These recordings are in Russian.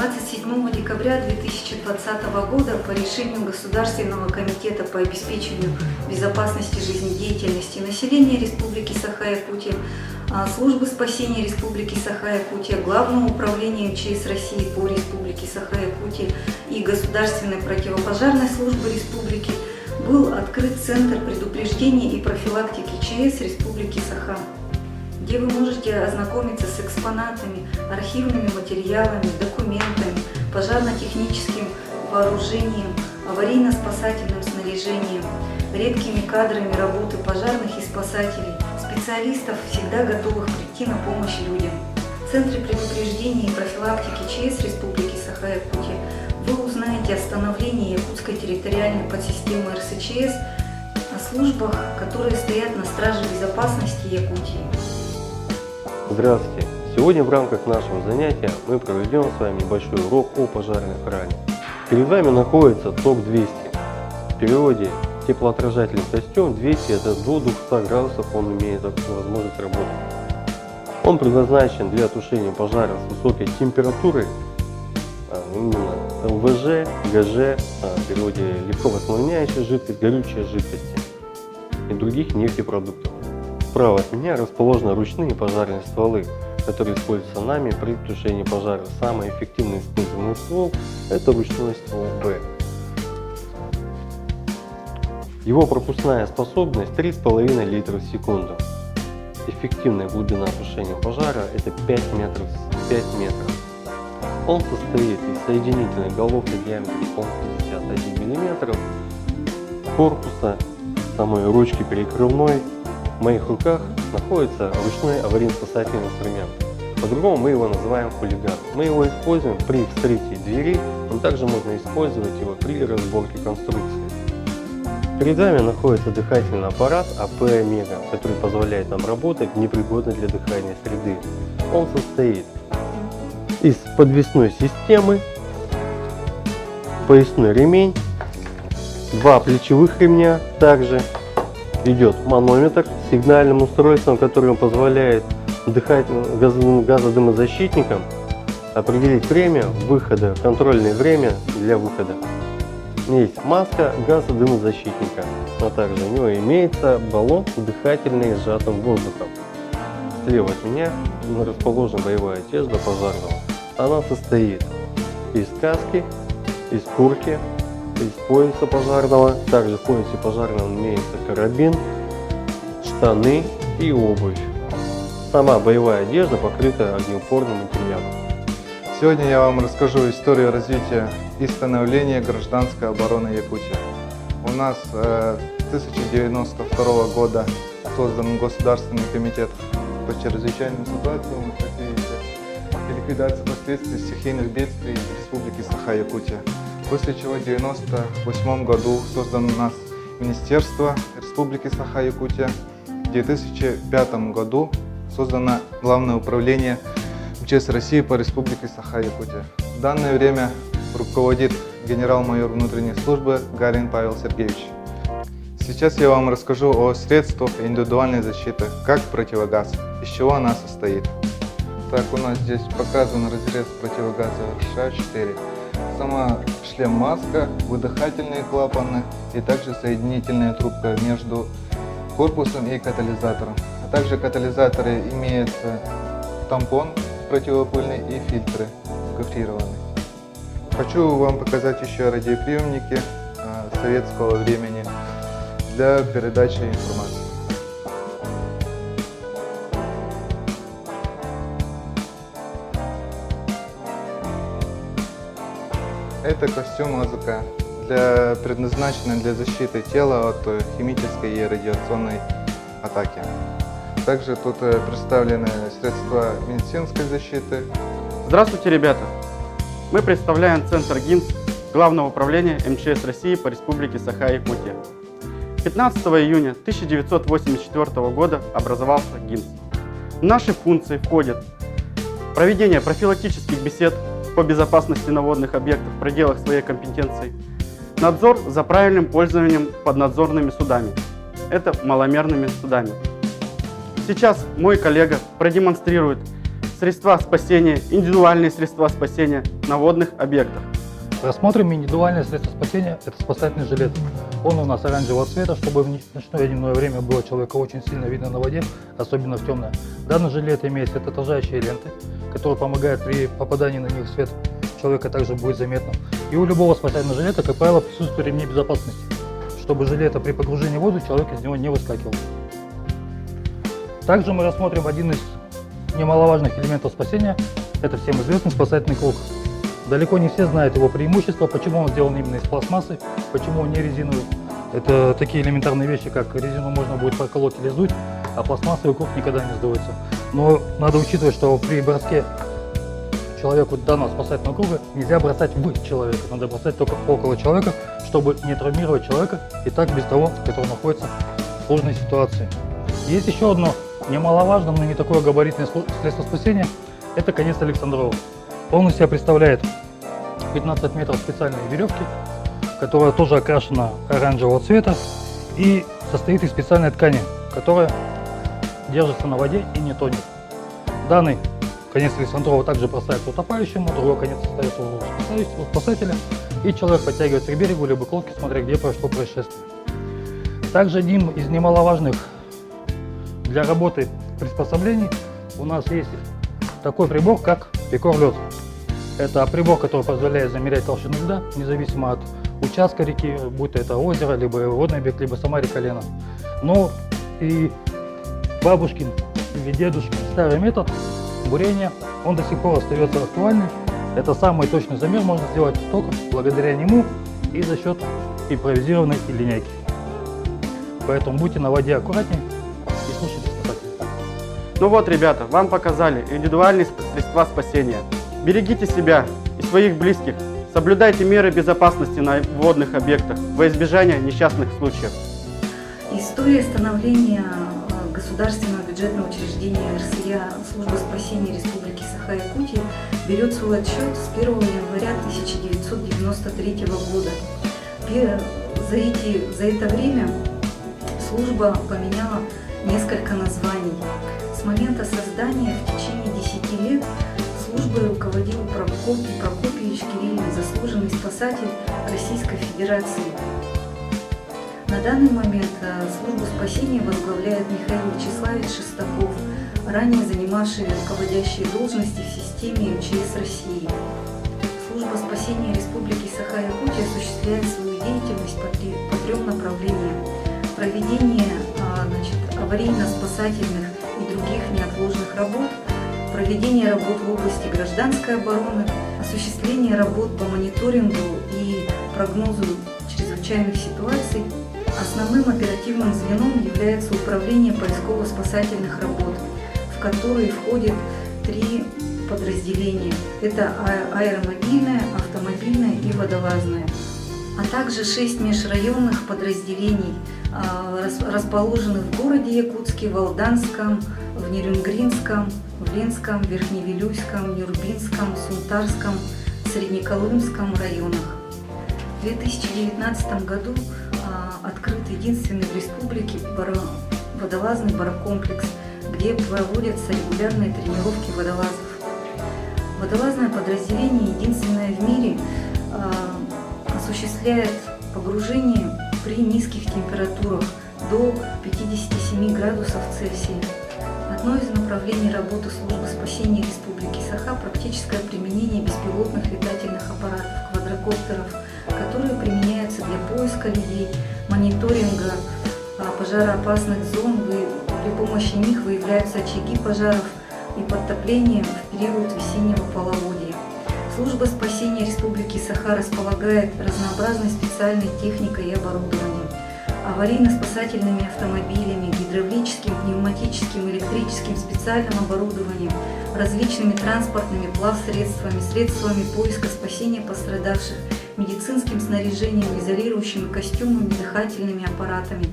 27 декабря 2020 года по решению Государственного комитета по обеспечению безопасности жизнедеятельности населения Республики Саха-Якутия, Службы спасения Республики Саха-Якутия, Главного управления МЧС России по Республике Саха-Якутия и Государственной противопожарной службы Республики был открыт Центр предупреждения и профилактики ЧС Республики Саха, где вы можете ознакомиться с экспонатами, архивными материалами, документами, пожарно-техническим вооружением, аварийно-спасательным снаряжением, редкими кадрами работы пожарных и спасателей, специалистов, всегда готовых прийти на помощь людям. В Центре предупреждения и профилактики ЧС Республики Саха-Якутия вы узнаете о становлении Якутской территориальной подсистемы РСЧС, о службах, которые стоят на страже безопасности Якутии. Здравствуйте! Сегодня в рамках нашего занятия мы проведем с вами небольшой урок о пожарной охране. Перед вами находится ТОК-200. В переводе теплоотражательный костюм 200 это до 200 градусов он имеет возможность работать. Он предназначен для тушения пожара с высокой температурой, именно ЛВЖ, ГЖ, в переводе легко воспламеняющая жидкость, горючие жидкости и других нефтепродуктов. Справа от меня расположены ручные пожарные стволы, которые используются нами при тушении пожара. Самый эффективный используемый ствол – это ручной ствол Б. Его пропускная способность 3,5 литра в секунду. Эффективная глубина тушения пожара – это 5 метров. Он состоит из соединительной головки диаметром 51 мм, корпуса, самой ручки перекрывной. В моих руках находится ручной аварийно-спасательный инструмент. По-другому мы его называем хулиган. Мы его используем при вскрытии двери, но также можно использовать его при разборке конструкции. Перед вами находится дыхательный аппарат АП-Омега, который позволяет нам работать в непригодной для дыхания среды. Он состоит из подвесной системы, поясной ремень, 2 плечевых ремня, также идет манометр с сигнальным устройством, которое позволяет газодымозащитникам определить время выхода, контрольное время для выхода. Есть маска газодымозащитника, а также у него имеется баллон дыхательный с сжатым воздухом. Слева от меня расположена боевая одежда пожарного. Она состоит из каски, из куртки, из пояса пожарного. Также в поясе пожарного имеется карабин, штаны и обувь. Сама боевая одежда покрыта огнеупорным материалом. Сегодня я вам расскажу историю развития и становления гражданской обороны Якутии. У нас с 1092 года создан Государственный комитет по чрезвычайным ситуациям, как видите, и ликвидации последствий стихийных бедствий в Республике Саха-Якутия. После чего в 1998 году создано у нас Министерство Республики Саха-Якутия. В 2005 году создано Главное управление МЧС России по Республике Саха-Якутия. В данное время руководит генерал-майор внутренней службы Гарин Павел Сергеевич. Сейчас я вам расскажу о средствах индивидуальной защиты, как противогаз, из чего она состоит. Так, у нас здесь показан разрез противогаза РШ-4. Сама шлем-маска, выдыхательные клапаны и также соединительная трубка между корпусом и катализатором. А также катализаторы имеются тампон противопыльный и фильтры гофрированные. Хочу вам показать еще радиоприемники советского времени для передачи информации. Это костюм АЗК, предназначенный для защиты тела от химической и радиационной атаки. Также тут представлены средства медицинской защиты. Здравствуйте, ребята! Мы представляем Центр ГИНС Главного управления МЧС России по Республике Саха-Якутия. 15 июня 1984 года образовался ГИНС. В наши функции входят проведение профилактических бесед по безопасности на водных объектах в пределах своей компетенции, надзор за правильным пользованием поднадзорными судами, это маломерными судами. Сейчас мой коллега продемонстрирует средства спасения, индивидуальные средства спасения на водных объектах. Рассмотрим индивидуальное средство спасения – это спасательный жилет. Он у нас оранжевого цвета, чтобы в ночное и дневное время было человека очень сильно видно на воде, особенно в темное. Данный жилет имеет светоотражающие ленты, которые помогают при попадании на них свет человека также будет заметным. И у любого спасательного жилета, как правило, присутствует ремни безопасности, чтобы жилета при погружении в воду человек из него не выскакивал. Также мы рассмотрим один из немаловажных элементов спасения – это всем известный спасательный круг. Далеко не все знают его преимущества, почему он сделан именно из пластмассы, почему он не резиновый. Это такие элементарные вещи, как резину можно будет проколоть или сдуть, а пластмассовый круг никогда не сдуется. Но надо учитывать, что при броске человеку данного спасательного круга нельзя бросать в человека, надо бросать только около человека, чтобы не травмировать человека и так без того, который находится в сложной ситуации. Есть еще одно немаловажное, но не такое габаритное средство спасения – это конец Александрова. Он из себя представляет 15 метров специальной веревки, которая тоже окрашена оранжевого цвета и состоит из специальной ткани, которая держится на воде и не тонет. Данный конец Александрова также бросается утопающему, другой конец остается у спасателя, и человек подтягивается к берегу либо к лодке, смотря где произошло происшествие. Также одним из немаловажных для работы приспособлений у нас есть такой прибор, как Пикор-лед. Это прибор, который позволяет замерять толщину льда, независимо от участка реки, будь то это озеро, либо водный объект, либо сама река Лена. Но и бабушкин или дедушкин старый метод бурения, он до сих пор остается актуальным. Это самый точный замер можно сделать только благодаря нему и за счет импровизированной линейки. Поэтому будьте на воде аккуратнее и слушайте спасателей. Ну вот, ребята, вам показали индивидуальные средства спасения. Берегите себя и своих близких, соблюдайте меры безопасности на водных объектах во избежание несчастных случаев. История становления государственного бюджетного учреждения РСЯ «Служба спасения Республики Саха-Якутия» берет свой отсчет с 1 января 1993 года. За это время служба поменяла несколько названий. С момента создания в течение 10 лет службой руководил Прокопий Прокопьевич Кириллин, заслуженный спасатель Российской Федерации. На данный момент службу спасения возглавляет Михаил Вячеславович Шестаков, ранее занимавший руководящие должности в системе МЧС России. Служба спасения Республики Саха-Якутия осуществляет свою деятельность по 3 направлениям: проведение аварийно-спасательных и других неотложных работ, проведение работ в области гражданской обороны, осуществление работ по мониторингу и прогнозу чрезвычайных ситуаций. Основным оперативным звеном является управление поисково-спасательных работ, в которые входят 3 подразделения. Это аэромобильное, автомобильное и водолазное, а также 6 межрайонных подразделений, расположенных в городе Якутске, в Алданском, в Нерюнгринском, в Ленском, Верхневилюйском, Нюрбинском, Сунтарском, Среднеколымском районах. В 2019 году открыт единственный в республике водолазный барокомплекс, где проводятся регулярные тренировки водолазов. Водолазное подразделение единственное в мире осуществляет погружение при низких температурах до 57 градусов Цельсия. Одно из направлений работы службы спасения Республики Саха – практическое применение беспилотных летательных аппаратов, квадрокоптеров, которые применяются для поиска людей, мониторинга пожароопасных зон. При помощи них выявляются очаги пожаров и подтопления в период весеннего половодья. Служба спасения Республики Саха располагает разнообразной специальной техникой и оборудованием, аварийно-спасательными автомобилями, гидравлическим, пневматическим, электрическим специальным оборудованием, различными транспортными плавсредствами, средствами поиска спасения пострадавших, медицинским снаряжением, изолирующими костюмами, дыхательными аппаратами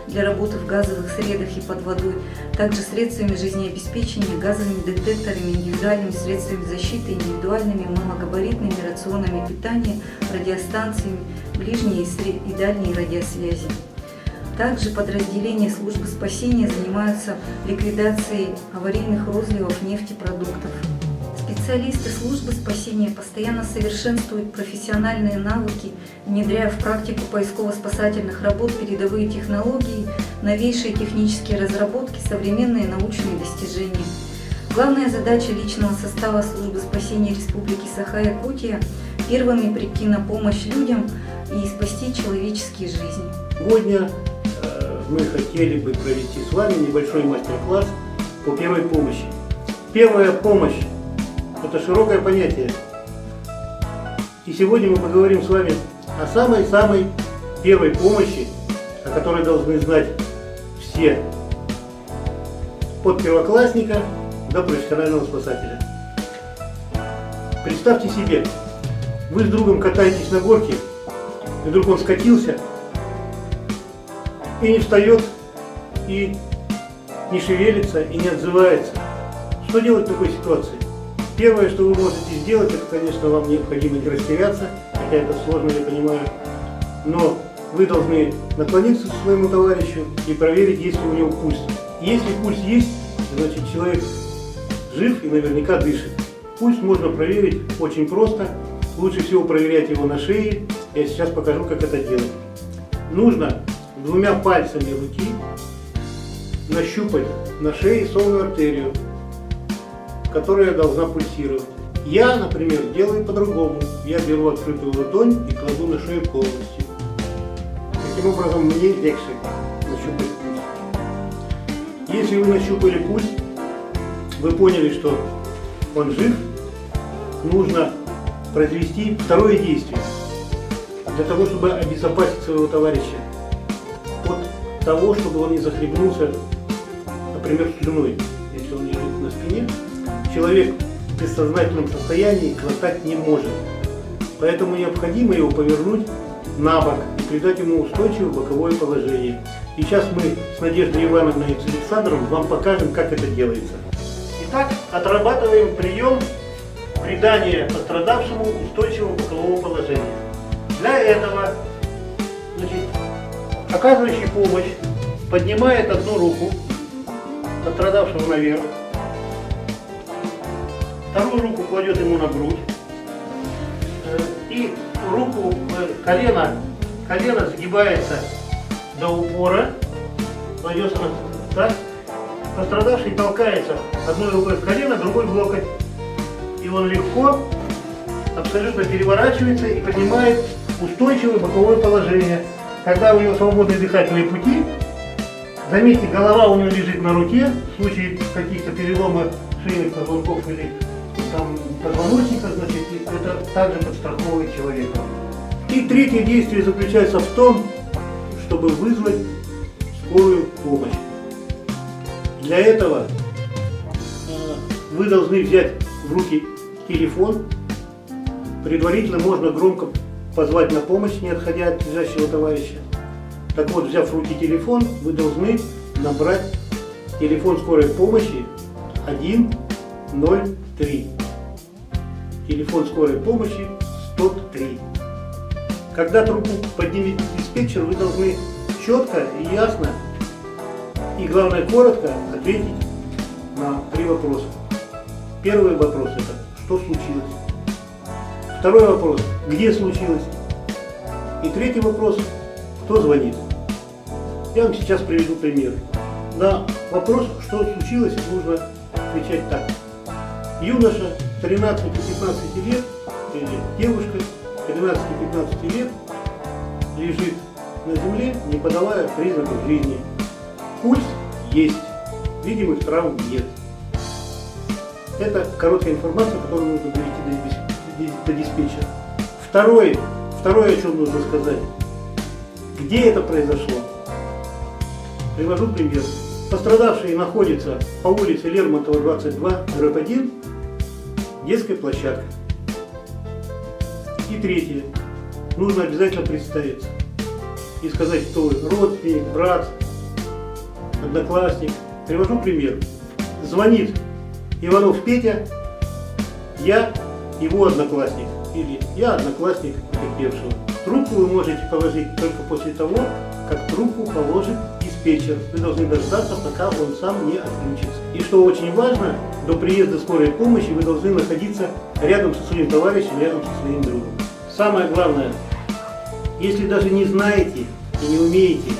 для работы в газовых средах и под водой, также средствами жизнеобеспечения, газовыми детекторами, индивидуальными средствами защиты, индивидуальными малогабаритными рационами питания, радиостанциями ближней и дальней радиосвязи. Также подразделения службы спасения занимаются ликвидацией аварийных розливов нефтепродуктов. Специалисты службы спасения постоянно совершенствуют профессиональные навыки, внедряя в практику поисково-спасательных работ передовые технологии, новейшие технические разработки, современные научные достижения. Главная задача личного состава службы спасения Республики Саха-Якутия – первыми прийти на помощь людям и спасти человеческие жизни. Сегодня мы хотели бы провести с вами небольшой мастер-класс по первой помощи. Первая помощь – это широкое понятие. И сегодня мы поговорим с вами о самой-самой первой помощи, о которой должны знать все, от первоклассника до профессионального спасателя. Представьте себе, вы с другом катаетесь на горке, и вдруг он скатился, и не встает, и не шевелится, и не отзывается. Что делать в такой ситуации? Первое, что вы можете сделать, это, конечно, вам необходимо не растеряться, хотя это сложно, я понимаю, но вы должны наклониться к своему товарищу и проверить, есть ли у него пульс. Если пульс есть, значит человек жив и наверняка дышит. Пульс можно проверить очень просто. Лучше всего проверять его на шее. Я сейчас покажу, как это делать. Нужно двумя пальцами руки нащупать на шее сонную артерию, которая должна пульсировать. Я, например, делаю по-другому. Я беру открытую ладонь и кладу на шею полностью. Таким образом, мне легче нащупать пульс. Если вы нащупали пульс, вы поняли, что он жив, нужно произвести второе действие для того, чтобы обезопасить своего товарища от того, чтобы он не захлебнулся, например, слюной. Если он лежит на спине, человек в бессознательном состоянии глотать не может. Поэтому необходимо его повернуть на бок и придать ему устойчивое боковое положение. И сейчас мы с Надеждой Ивановной и с Александром вам покажем, как это делается. Итак, отрабатываем прием придания пострадавшему устойчивого бокового положения. Для этого, оказывающий помощь поднимает одну руку пострадавшего наверх, вторую руку кладет ему на грудь, и руку, колено сгибается до упора, кладется так. Пострадавший толкается одной рукой в колено, другой в локоть. И он легко, абсолютно переворачивается и поднимает устойчивое боковое положение. Когда у него свободные дыхательные пути, заметьте, голова у него лежит на руке, в случае каких-то переломов шейных позвонков или там, позвоночника, значит, это также подстраховывает человека. И третье действие заключается в том, чтобы вызвать скорую помощь. Для этого вы должны взять в руки телефон. Предварительно можно громко позвать на помощь, не отходя от лежащего товарища. Так вот, взяв в руки телефон, вы должны набрать телефон скорой помощи 103. Телефон скорой помощи 103. Когда трубку поднимет диспетчер, вы должны четко и ясно, и главное коротко ответить на 3 вопроса. Первый вопрос – это что случилось? Второй вопрос – где случилось? И третий вопрос – кто звонит? Я вам сейчас приведу пример. На вопрос, что случилось, нужно отвечать так. Юноша 13-15 лет, или девушка 13-15 лет лежит на земле, не подавая признаков жизни. Пульс есть, видимых травм нет. Это короткая информация, которую нужно довести до диспетчера. Второе, о чем нужно сказать. Где это произошло? Привожу пример. Пострадавший находится по улице Лермонтова, 22, дробь 1, детская площадка. И третье. Нужно обязательно представиться и сказать, кто вы, родственник, брат, одноклассник. Привожу пример. Звонит Иванов Петя, я его одноклассник. Или я одноклассник потерпевшего. Трубку вы можете положить только после того, как трубку положит диспетчер. Вы должны дождаться, пока он сам не отключится. И что очень важно, до приезда скорой помощи вы должны находиться рядом со своим товарищем, рядом со своим другом. Самое главное, если даже не знаете и не умеете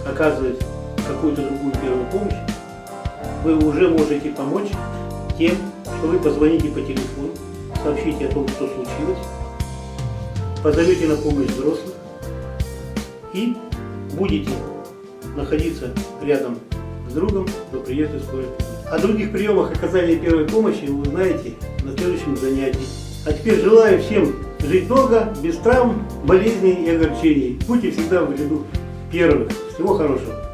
оказывать какую-то другую первую помощь, вы уже можете помочь тем, что вы позвоните по телефону, сообщите о том, что случилось, позовете на помощь взрослых и будете находиться рядом с другом до приезда скорой помощи. О других приемах оказания первой помощи вы узнаете на следующем занятии. А теперь желаю всем жить долго, без травм, болезней и огорчений. Будьте всегда в ряду первых. Всего хорошего.